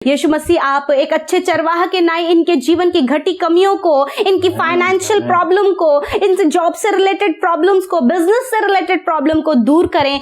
यीशु मसीह आप एक अच्छे चरवाहा के नाई इनके जीवन की घटी कमियों को, इनकी फाइनेंशियल प्रॉब्लम को, इनसे जॉब से रिलेटेड प्रॉब्लम्स को, बिजनेस से रिलेटेड प्रॉब्लम को दूर करें।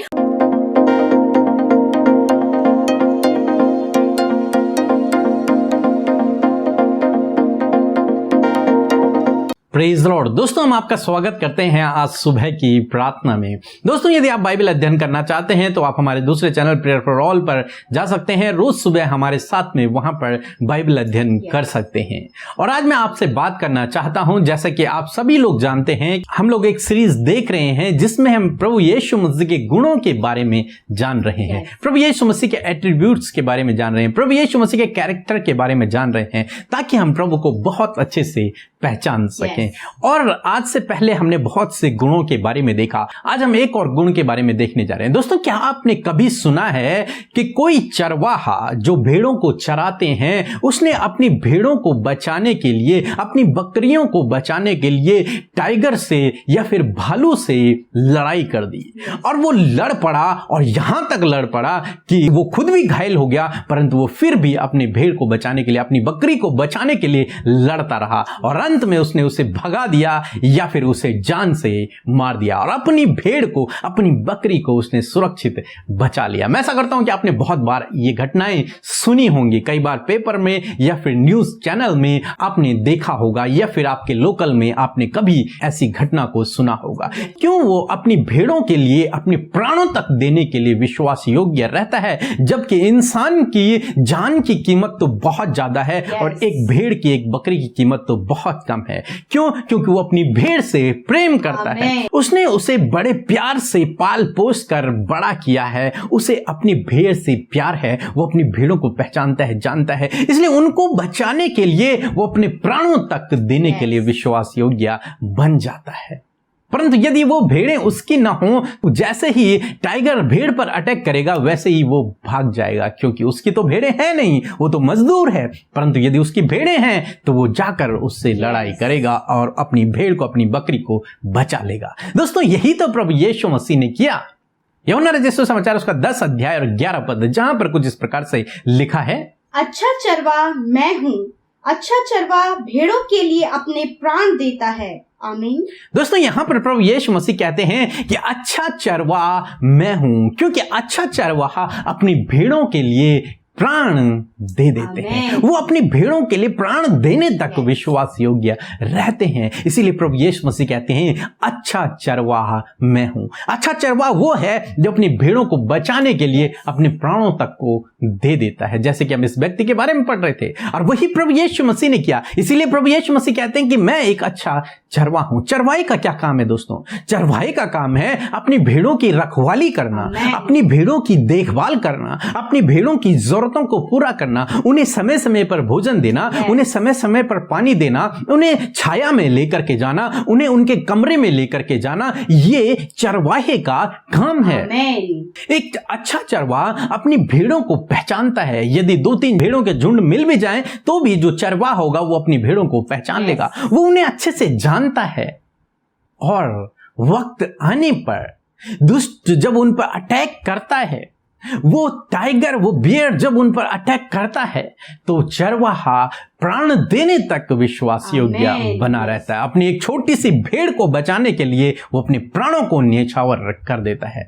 Praise Lord. दोस्तों, हम आपका स्वागत करते हैं आज सुबह की प्रार्थना में। दोस्तों, यदि आप बाइबल अध्ययन करना चाहते हैं तो आप हमारे दूसरे चैनल प्रेयर फॉर ऑल पर जा सकते हैं। रोज सुबह हमारे साथ में वहां पर बाइबल अध्ययन कर सकते हैं। और आज मैं आपसे बात करना चाहता हूं, जैसा कि आप सभी लोग जानते हैं, हम लोग एक सीरीज देख रहे हैं जिसमें हम प्रभु यीशु मसीह के गुणों के बारे में जान रहे हैं, प्रभु यीशु मसीह के एट्रीब्यूट्स के बारे में जान रहे हैं, प्रभु यीशु मसीह के कैरेक्टर के बारे में जान रहे हैं, ताकि हम प्रभु को बहुत अच्छे से पहचान सकें। और आज से पहले हमने बहुत से गुणों के बारे में देखा, आज हम एक और गुण के बारे में देखने जा रहे हैं। दोस्तों, क्या आपने कभी सुना है कि कोई चरवाहा जो भेड़ों को चराते हैं, उसने अपनी भेड़ों को बचाने के लिए, अपनी बकरियों को बचाने के लिए टाइगर से या फिर भालू से लड़ाई कर दी, और वो लड़ पड़ा, और यहां तक लड़ पड़ा कि वो खुद भी घायल हो गया, परंतु वो फिर भी अपनी भेड़ को बचाने के लिए, अपनी बकरी को बचाने के लिए लड़ता रहा, और अंत में उसने उसे भगा दिया या फिर उसे जान से मार दिया, और अपनी भेड़ को, अपनी बकरी को उसने सुरक्षित बचा लिया। मैं ऐसा करता हूं कि आपने बहुत बार ये घटनाएं सुनी होंगी, कई बार पेपर में या फिर न्यूज चैनल में आपने देखा होगा, या फिर आपके लोकल में आपने कभी ऐसी घटना को सुना होगा। क्यों वो अपनी भेड़ों के लिए अपने प्राणों तक देने के लिए विश्वास योग्य रहता है, जबकि इंसान की जान की कीमत तो बहुत ज्यादा है और एक भेड़ की, एक बकरी की कीमत तो बहुत कम है। क्यों? क्योंकि वो अपनी भेड़ से प्रेम करता है, उसने उसे बड़े प्यार से पाल पोस कर बड़ा किया है, उसे अपनी भेड़ से प्यार है, वो अपनी भेड़ों को पहचानता है, जानता है, इसलिए उनको बचाने के लिए वो अपने प्राणों तक देने के लिए विश्वास योग्य बन जाता है। परंतु यदि वो भेड़ें उसकी ना हो, तो जैसे ही टाइगर भेड़ पर अटैक करेगा वैसे ही वो भाग जाएगा, क्योंकि उसकी तो भेड़ें हैं नहीं, वो तो मजदूर है। परंतु यदि उसकी भेड़ें हैं तो वो जाकर उससे लड़ाई करेगा और अपनी भेड़ को, अपनी बकरी को बचा लेगा। दोस्तों, यही तो प्रभु यीशु मसीह ने किया। यूहन्ना रचित सुसमाचार उसका 10 अध्याय और 11 पद, जहां पर कुछ इस प्रकार से लिखा है, अच्छा चरवाहा मैं हूँ, अच्छा चरवाहा भेड़ों के लिए अपने प्राण देता है। आमीन। दोस्तों, यहां पर प्रभु यीशु मसीह कहते हैं कि अच्छा चरवाहा मैं हूं, क्योंकि अच्छा चरवाहा अपनी भेड़ों के लिए प्राण दे देते हैं। वो अपनी भेड़ों के लिए प्राण देने तक विश्वास योग्य रहते हैं। इसीलिए प्रभु यीशु मसीह कहते हैं अच्छा चरवाहा मैं हूं। अच्छा चरवाहा वो है जो अपनी भेड़ों को बचाने के लिए अपने प्राणों तक को दे देता है, जैसे कि हम इस व्यक्ति के बारे में पढ़ रहे थे, और वही प्रभु यीशु मसीह ने किया। इसीलिए प्रभु यीशु मसीह कहते हैं कि मैं एक अच्छा चरवाहा हूं। चरवाहे का क्या काम है दोस्तों? चरवाहे का काम है अपनी भेड़ों की रखवाली करना, अपनी भेड़ों की देखभाल करना, अपनी भेड़ों की जरूरतों को पूरा करना, उन्हें समय समय पर भोजन देना, उन्हें समय समय पर पानी देना, उन्हें छाया में लेकर के जाना, उन्हें उनके कमरे में लेकर के जाना, ये चरवाहे का काम है। एक अच्छा चरवाहा अपनी भेड़ों को पहचानता है। यदि 2-3 भेड़ों के झुंड मिल भी जाएं तो भी जो चरवाहा होगा वो अपनी भेड़ों को पहचान लेगा, वो उन्हें अच्छे से जानता है, और वक्त आने पर दुष्ट जब उन पर अटैक करता है, वो टाइगर, वो बियर जब उन पर अटैक करता है, तो चरवाहा प्राण देने तक विश्वास योग्य बना रहता है। अपनी एक छोटी सी भेड़ को बचाने के लिए वो अपने प्राणों को न्यौछावर कर देता है।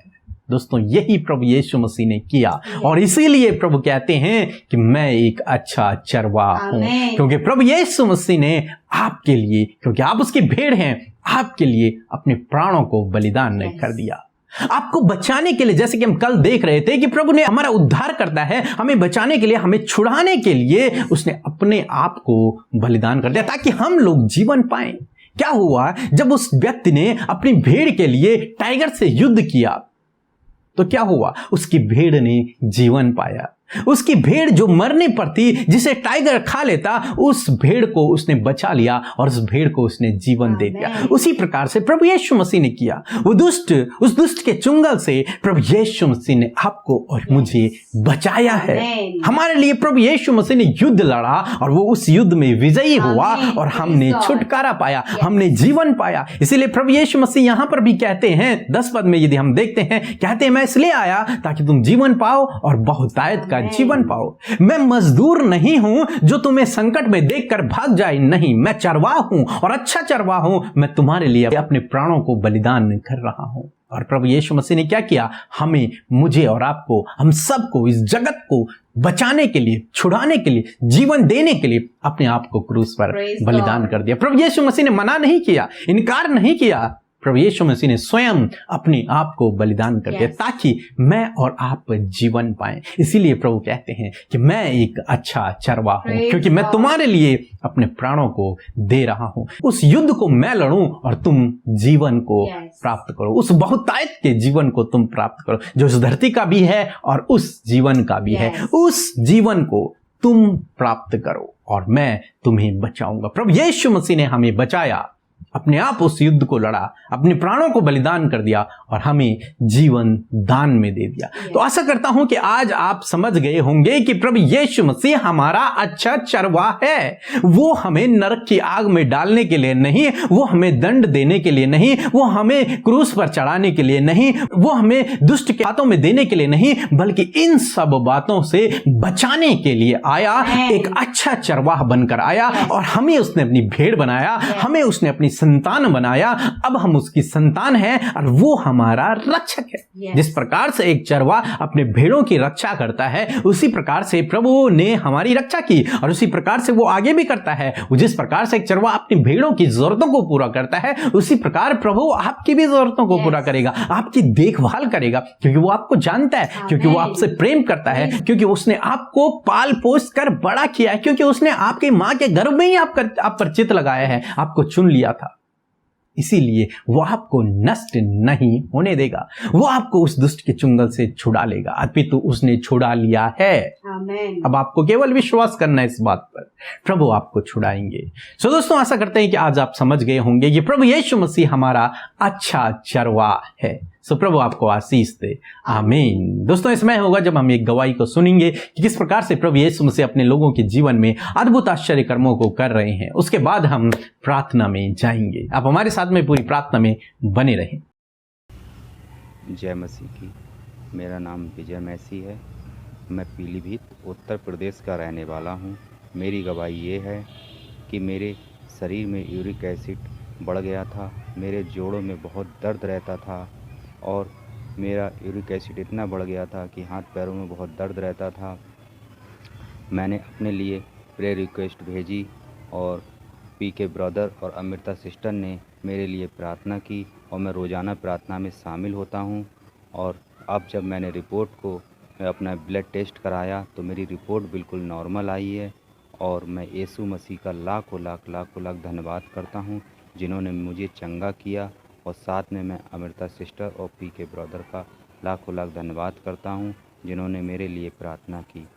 दोस्तों, यही प्रभु यीशु मसीह ने किया, और इसीलिए प्रभु कहते हैं कि मैं एक अच्छा चरवाहा हूं, क्योंकि प्रभु यीशु मसीह ने आपके लिए, क्योंकि आप उसकी भेड़ हैं, आपके लिए अपने प्राणों को बलिदान कर दिया, आपको बचाने के लिए। जैसे कि हम कल देख रहे थे कि प्रभु ने हमारा उद्धार करता है, हमें बचाने के लिए, हमें छुड़ाने के लिए उसने अपने आप को बलिदान कर दिया ताकि हम लोग जीवन पाएं। क्या हुआ? जब उस व्यक्ति ने अपनी भेड़ के लिए टाइगर से युद्ध किया तो क्या हुआ? उसकी भेड़ ने जीवन पाया। उसकी भेड़ जो मरने पर थी, जिसे टाइगर खा लेता, उस भेड़ को उसने बचा लिया और उस भेड़ को उसने जीवन दे दिया। उसी प्रकार से प्रभु यीशु मसीह ने किया। वो उस दुष्ट के चुंगल से प्रभु यीशु मसीह ने आपको और मुझे बचाया है। हमारे लिए प्रभु यीशु मसीह ने युद्ध लड़ा और वो उस युद्ध में विजयी हुआ और हमने छुटकारा पाया, हमने जीवन पाया। इसीलिए प्रभु यीशु मसीह यहां पर भी कहते हैं 10 पद में, यदि हम देखते हैं, कहते हैं मैं इसलिए आया ताकि तुम जीवन पाओ और बहुतायत का का जीवन पाओ। मैं मजदूर नहीं हूं जो तुम्हें संकट में देखकर भाग जाए, नहीं, मैं चरवाहा हूं और अच्छा चरवाहा हूं। मैं तुम्हारे लिए अपने प्राणों को बलिदान कर रहा हूं। और प्रभु यीशु मसीह ने क्या किया? हमें, मुझे और आपको, हम सबको, इस जगत को बचाने के लिए, छुड़ाने के लिए, जीवन देने के लिए अपने आप को क्रूस पर बलिदान कर दिया। प्रभु यीशु मसीह ने मना नहीं किया, इनकार नहीं किया। प्रभु यीशु मसीह ने स्वयं अपने आप को बलिदान कर दिया ताकि मैं और आप जीवन पाएं। इसीलिए प्रभु कहते हैं कि मैं एक अच्छा चरवाहा हूं, क्योंकि मैं तुम्हारे लिए अपने प्राणों को दे रहा हूं। उस युद्ध को मैं लड़ूं और तुम जीवन को प्राप्त करो, उस बहुतायत के जीवन को तुम प्राप्त करो जो इस धरती का भी है और उस जीवन का भी है। उस जीवन को तुम प्राप्त करो और मैं तुम्हें बचाऊंगा। प्रभु यीशु मसीह ने हमें बचाया, अपने आप उस युद्ध को लड़ा, अपने प्राणों को बलिदान कर दिया और हमें जीवन दान में दे दिया। तो आशा करता हूं कि आज आप समझ गए होंगे कि प्रभु यीशु मसीह हमारा अच्छा चरवाहा है। वो हमें नरक की आग में डालने के लिए नहीं, वो हमें दंड देने के लिए नहीं, वो हमें क्रूस पर चढ़ाने के लिए नहीं, वो हमें दुष्ट के हाथों में देने के लिए नहीं, बल्कि इन सब बातों से बचाने के लिए आया। एक अच्छा चरवाहा बनकर आया और हमें उसने अपनी भेड़ बनाया, हमें उसने अपनी संतान बनाया। अब हम उसकी संतान हैं और वो हमारा रक्षक है। जिस प्रकार से एक चरवाहा अपने भेड़ों की रक्षा करता है, उसी प्रकार से प्रभु ने हमारी रक्षा की और उसी प्रकार से वो आगे भी करता है। जिस प्रकार से एक चरवाहा अपनी भेड़ों की जरूरतों को पूरा करता है, उसी प्रकार प्रभु आपकी भी जरूरतों को पूरा करेगा, आपकी देखभाल करेगा, क्योंकि वो आपको जानता है, क्योंकि वो आपसे प्रेम करता है, क्योंकि उसने आपको पाल पोस कर बड़ा किया है, क्योंकि उसने आपकी मां के गर्भ में ही आप पर चित्त लगाया है, आपको चुन लिया था। इसीलिए वो आपको नष्ट नहीं होने देगा, वो आपको उस दुष्ट के चुंगल से छुड़ा लेगा, अपितु उसने छुड़ा लिया है। आमीन। अब आपको केवल विश्वास करना है इस बात पर, प्रभु आपको छुड़ाएंगे। सो दोस्तों, आशा करते हैं कि आज आप समझ गए होंगे कि प्रभु यीशु मसीह हमारा अच्छा चरवाहा है। सो प्रभु आपको आशीष दे। आमीन। दोस्तों, इसमें होगा जब हम एक गवाही को सुनेंगे कि किस प्रकार से प्रभु यीशु मसीह अपने लोगों के जीवन में अद्भुत आश्चर्य कर्मों को कर रहे हैं। उसके बाद हम प्रार्थना में जाएंगे। आप हमारे साथ में पूरी प्रार्थना में बने रहें। जय मसीह की। मेरा नाम विजय मैसी है। मैं पीलीभीत उत्तर प्रदेश का रहने वाला हूँ। मेरी गवाही ये है कि मेरे शरीर में यूरिक एसिड बढ़ गया था, मेरे जोड़ों में बहुत दर्द रहता था और मेरा यूरिक एसिड इतना बढ़ गया था कि हाथ पैरों में बहुत दर्द रहता था। मैंने अपने लिए प्रेयर रिक्वेस्ट भेजी और पीके ब्रदर और अमृता सिस्टर ने मेरे लिए प्रार्थना की और मैं रोज़ाना प्रार्थना में शामिल होता हूं। और अब जब मैंने रिपोर्ट को अपना ब्लड टेस्ट कराया तो मेरी रिपोर्ट बिल्कुल नॉर्मल आई है और मैं यीशु मसीह का लाखों लाख धन्यवाद करता हूं जिन्होंने मुझे चंगा किया। और साथ में मैं अमृता सिस्टर और पीके ब्रदर का लाखों लाख धन्यवाद करता हूं जिन्होंने मेरे लिए प्रार्थना की।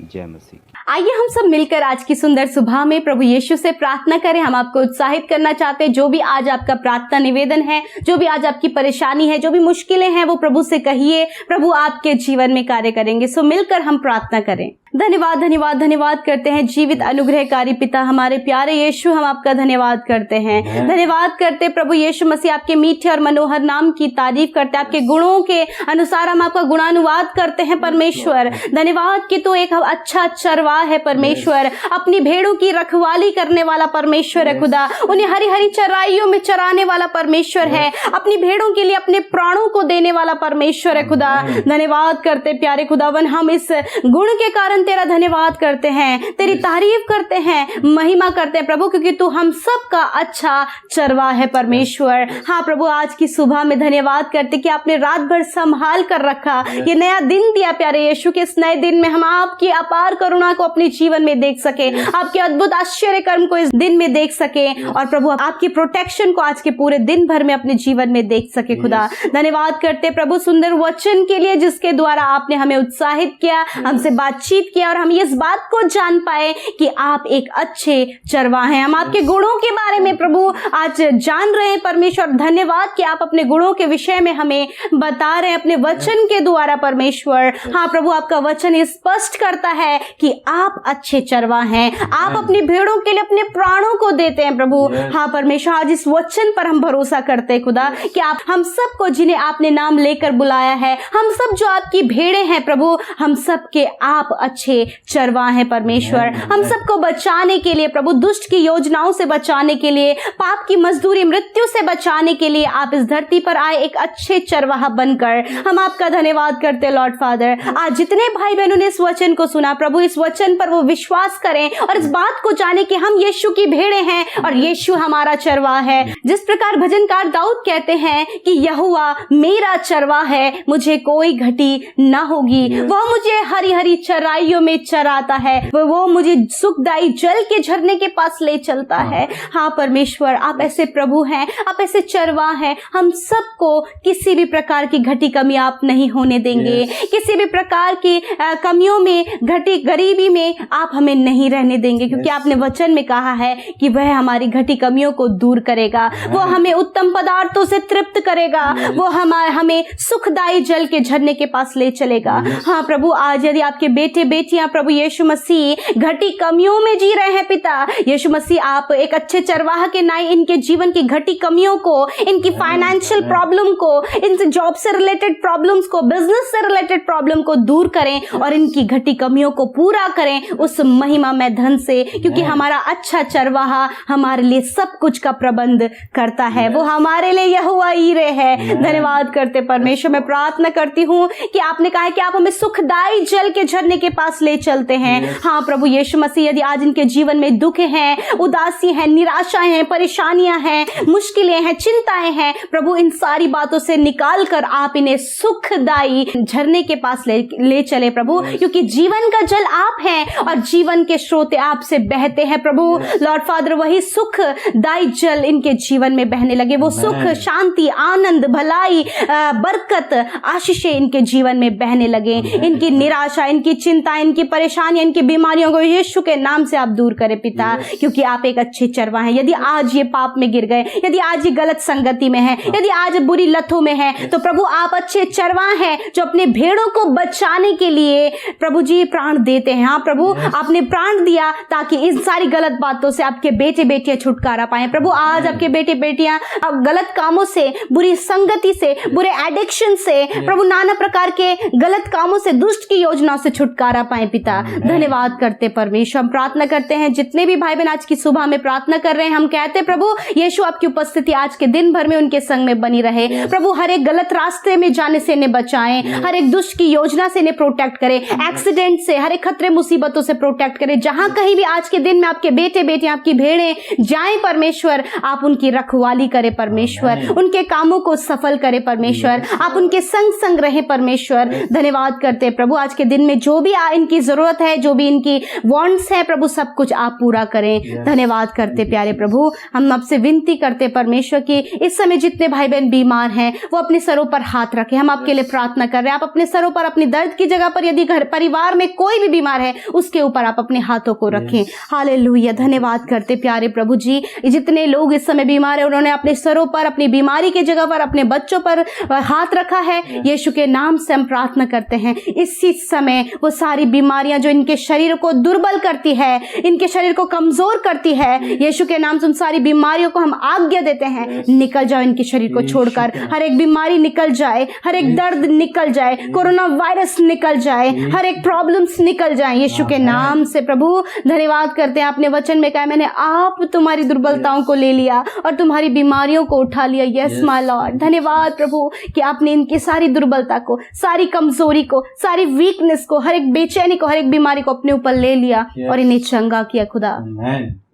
जय मसीह। आइए हम सब मिलकर आज की सुंदर सुबह में प्रभु यीशु से प्रार्थना करें। हम आपको उत्साहित करना चाहते हैं, जो भी आज आपका प्रार्थना निवेदन है, जो भी आज आपकी परेशानी है, जो भी मुश्किलें हैं, वो प्रभु से कहिए। प्रभु आपके जीवन में कार्य करेंगे। सो मिलकर हम प्रार्थना करें। धन्यवाद धन्यवाद धन्यवाद करते हैं जीवित अनुग्रहकारी पिता, हमारे प्यारे यीशु, हम आपका धन्यवाद करते हैं। धन्यवाद करते प्रभु यीशु मसीह, आपके मीठे और मनोहर नाम की तारीफ करते हैं। आपके गुणों के अनुसार हम आपका गुणानुवाद करते हैं परमेश्वर। धन्यवाद कि तू एक अच्छा चरवाहा है परमेश्वर, अपनी भेड़ों की रखवाली करने वाला परमेश्वर है खुदा, उन्हें हरी हरी चराइयों में चराने वाला परमेश्वर है, अपनी भेड़ों के लिए अपने प्राणों को देने वाला परमेश्वर है खुदा। धन्यवाद करते प्यारे खुदावन, हम इस गुण के कारण तेरा धन्यवाद करते हैं, तेरी तारीफ करते हैं, महिमा करते हैं प्रभु, क्योंकि तू हम सब का अच्छा चरवाहा है परमेश्वर। हाँ प्रभु, आज की सुबह में धन्यवाद करते कि आपने रात भर संभाल कर रखा, ये नया दिन दिया प्यारे यीशु के इस नए दिन में हम आपकी अपार करुणा को अपने जीवन में देख सके, आपके अद्भुत आश्चर्य कर्म को इस दिन में देख सके और प्रभु आपकी प्रोटेक्शन को आज के पूरे दिन भर में अपने जीवन में देख सके खुदा। धन्यवाद करते प्रभु सुंदर वचन के लिए जिसके द्वारा आपने हमें उत्साहित किया, हमसे बातचीत किया और हम इस बात को जान पाए कि आप एक अच्छे चरवाहा हैं। हम आपके गुणों के बारे में प्रभु आज जान रहे हैं परमेश्वर। धन्यवाद कि आप अपने गुणों के विषय में हमें बता रहे हैं अपने वचन के द्वारा परमेश्वर। हाँ प्रभु, आपका वचन स्पष्ट करता है कि आप अच्छे चरवा हैं, आप अपनी भेड़ों के लिए अपने प्राणों को देते हैं प्रभु। हाँ परमेश्वर, आज इस वचन पर हम भरोसा करते हैं खुदा कि आप हम सबको जिन्हें आपने नाम लेकर बुलाया है, हम सब जो आपकी भेड़े हैं प्रभु, हम सबके आप अच्छे चरवा हैं परमेश्वर। हम सबको बचाने के लिए प्रभु, दुष्ट की योजनाओं से बचाने के लिए, पाप की मजदूरी मृत्यु से बचाने के लिए आप इस धरती पर आए एक अच्छे चरवाहा बनकर। हम आपका धन्यवाद करते हैं लॉर्ड फादर। आज जितने भाई बहनों ने इस वचन को सुना प्रभु, इस वचन पर वो विश्वास करें और इस बात को जाने कि हम यीशु की भेड़े हैं और यीशु हमारा चरवाहा है। जिस प्रकार भजनकार दाऊद कहते हैं कि यहोवा मेरा चरवाहा है, मुझे कोई घटी न होगी। वह मुझे हरी हरी चराइयों में चराता है, वो मुझे सुखदायी जल के झरने के पास ले चलता है। हाँ परमेश्वर, आप ऐसे प्रभु हैं, आप ऐसे चरवाहा हैं। हम सबको किसी भी प्रकार की घटी कमी आप नहीं होने देंगे। किसी भी प्रकार की कमियों में, घटी गरीबी में आप हमें नहीं रहने देंगे, क्योंकि आपने वचन में कहा है कि वह हमारी घटी कमियों को दूर करेगा, वो हमें उत्तम पदार्थों से तृप्त करेगा, वो हमें सुखदायी जल के झरने के पास ले चलेगा। हाँ प्रभु, आज यदि आपके बेटे बेटियां प्रभु यीशु मसीह घटी कमियों में जी रहे हैं पिता यीशु मसीह, आप एक अच्छे चरवाहा के नाई इनके जीवन की घटी कमियों को, इनकी फाइनेंशियल प्रॉब्लम को, इनसे जॉब से रिलेटेड प्रॉब्लम्स को, बिजनेस से रिलेटेड प्रॉब्लम को दूर करें और इनकी घटी कमियों को पूरा करें उस महिमा में धन से, क्योंकि हमारा अच्छा चरवाहा हमारे लिए सब कुछ का प्रबंध करता है। वो हमारे लिए यहोवा ईरे है। धन्यवाद करते परमेश्वर। मैं प्रार्थना करती हूँ कि आपने कहा है कि आप हमें सुखदायी जल के झरने के पास ले चलते हैं। हाँ प्रभु यीशु मसीह, यदि आज इनके जीवन में दुख हैं, उदासी है, निराशाएं हैं, परेशानियां हैं, मुश्किलें हैं, चिंताएं हैं प्रभु, इन सारी बातों से निकाल कर आप इन्हें सुखदायी झरने के पास ले चले प्रभु, क्योंकि जीवन का जल आप हैं और जीवन के स्रोत आपसे बहते हैं प्रभु। लॉर्ड फादर, वही सुखदायी जल इनके जीवन में बहने लगे, वो सुख, शांति, आनंद, भलाई, बरकत, आशीषें इनके जीवन में बहने लगे। इनकी निराशा, इनकी चिंता, इनकी परेशानियां, इनकी बीमारियों को यीशु के नाम से आप दूर करें पिता, क्योंकि आप एक अच्छे चरवाहा हैं। यदि आज ये पाप में गिर गए, यदि आज ये गलत संगति में है, यदि आज बुरी लतों में है, तो प्रभु आप अच्छे चरवाहा हैं जो अपने भेड़ों को बचाने के लिए प्रभु जी प्राण देते हैं। हाँ प्रभु, आपने प्राण दिया ताकि इन सारी गलत बातों से आपके बेटे बेटियां छुटकारा पाए। प्रभु आज आपके बेटे बेटियां अब गलत कामों से, बुरी संगति से, बुरे एडिक्शन से, प्रभु नाना प्रकार के गलत कामों से, दुष्ट की योजनाओं से छुटकारा पाए पिता। धन्यवाद करते परमेश्वर। हम प्रार्थना करते हैं जितने भी भाई बहन आज की सुबह में प्रार्थना कर रहे हैं, हम कहते प्रभु यीशु आपकी उपस्थिति आज के दिन भर में उनके संग में बनी रहे प्रभु। हर एक गलत रास्ते में जाने से इन्हें बचाएं, हर एक दुष्ट की योजना से इन्हें प्रोटेक्ट करें, एक्सीडेंट से, हर एक खतरे मुसीबतों से प्रोटेक्ट करें। जहां कहीं भी आज के दिन में आपके बेटे बेटियां, आपकी भेड़ें जाएं परमेश्वर, आप उनकी रखवाली करें परमेश्वर, उनके कामों को सफल करें परमेश्वर, आप उनके संग संग रहें परमेश्वर। धन्यवाद करते हैं प्रभु, आज के दिन में जो भी इनकी जरूरत है, जो भी इनकी वांट्स है प्रभु, सब कुछ आप पूरा करें। धन्यवाद करते प्यारे प्रभु। हम आपसे विनती करते परमेश्वर कि इस समय जितने भाई बहन बीमार हैं वो अपने सरों पर हाथ रखें। हम आपके लिए प्रार्थना कर रहे हैं, आप अपने सरों पर, अपनी दर्द की जगह पर, यदि घर परिवार में कोई भी बीमार है उसके ऊपर आप अपने हाथों को रखें। हालेलुया। धन्यवाद करते प्यारे प्रभु जी, जितने लोग इस समय बीमार है उन्होंने अपने सरों पर, अपनी बीमारी की जगह पर, अपने बच्चों पर हाथ रखा है। यीशु के नाम से हम प्रार्थना करते हैं इसी समय वो सारी बीमारियां जो इनके शरीर को दुर्बल करती है, इनके शरीर को कमजोर करती है, यीशु के नाम से उन सारी बीमारियों को हम आज्ञा देते हैं, निकल जाओ इनके शरीर को छोड़कर। हर एक बीमारी निकल जाए, हर एक दर्द निकल जाए, कोरोना वायरस निकल जाए, हर एक प्रॉब्लम्स निकल जाए यीशु के नाम से प्रभु। धन्यवाद करते हैं, आपने वचन में कहा मैंने आप तुम्हारी दुर्बलताओं को ले लिया और तुम्हारी बीमारियों को उठा लिया। Yes my Lord. धन्यवाद प्रभु कि आपने इनकी सारी दुर्बलता को, सारी कमजोरी को, सारी वीकनेस को, हर एक बेचैनी को, हर एक बीमारी को अपने ऊपर ले लिया और इन्हें चंगा किया खुदा।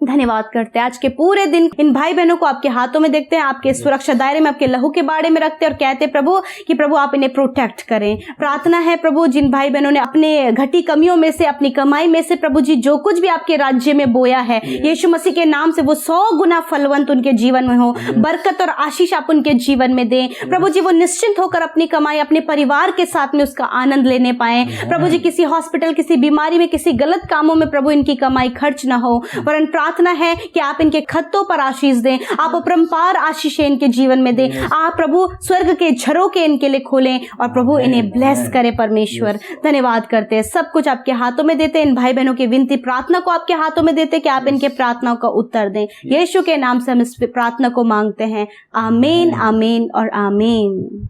धन्यवाद करते हैं। आज के पूरे दिन इन भाई बहनों को आपके हाथों में देखते हैं, आपके सुरक्षा दायरे में, आपके लहू के बाड़े में रखते हैं और कहते प्रभु कि प्रभु आप इन्हें प्रोटेक्ट करें। प्रार्थना है प्रभु जिन भाई बहनों ने अपने घटी कमियों में से, अपनी कमाई में से प्रभु जी जो कुछ भी आपके राज्य में बोया है, यीशु मसीह के नाम से वो 100 गुना फलवंत उनके जीवन में हो, बरकत और आशीष आप उनके जीवन में दें प्रभु जी। वो निश्चिंत होकर अपनी कमाई अपने परिवार के साथ में उसका आनंद लेने पाए प्रभु जी। किसी हॉस्पिटल, किसी बीमारी में, किसी गलत कामों में प्रभु इनकी कमाई खर्च ना हो, वरन प्रार्थना है कि आप इनके खत्तों पर आशीष दें, आप अपरंपार आशीष इनके जीवन में दें। आप प्रभु स्वर्ग के झरोके इनके लिए खोलें और प्रभु इन्हें ब्लेस करें। परमेश्वर धन्यवाद करते हैं, सब कुछ आपके हाथों में देते हैं। इन भाई बहनों की विनती प्रार्थना को आपके हाथों में देते कि आप इनके प्रार्थनाओं का उत्तर दें। यीशु के नाम से हम इस प्रार्थना को मांगते हैं। आमीन, आमीन और आमीन।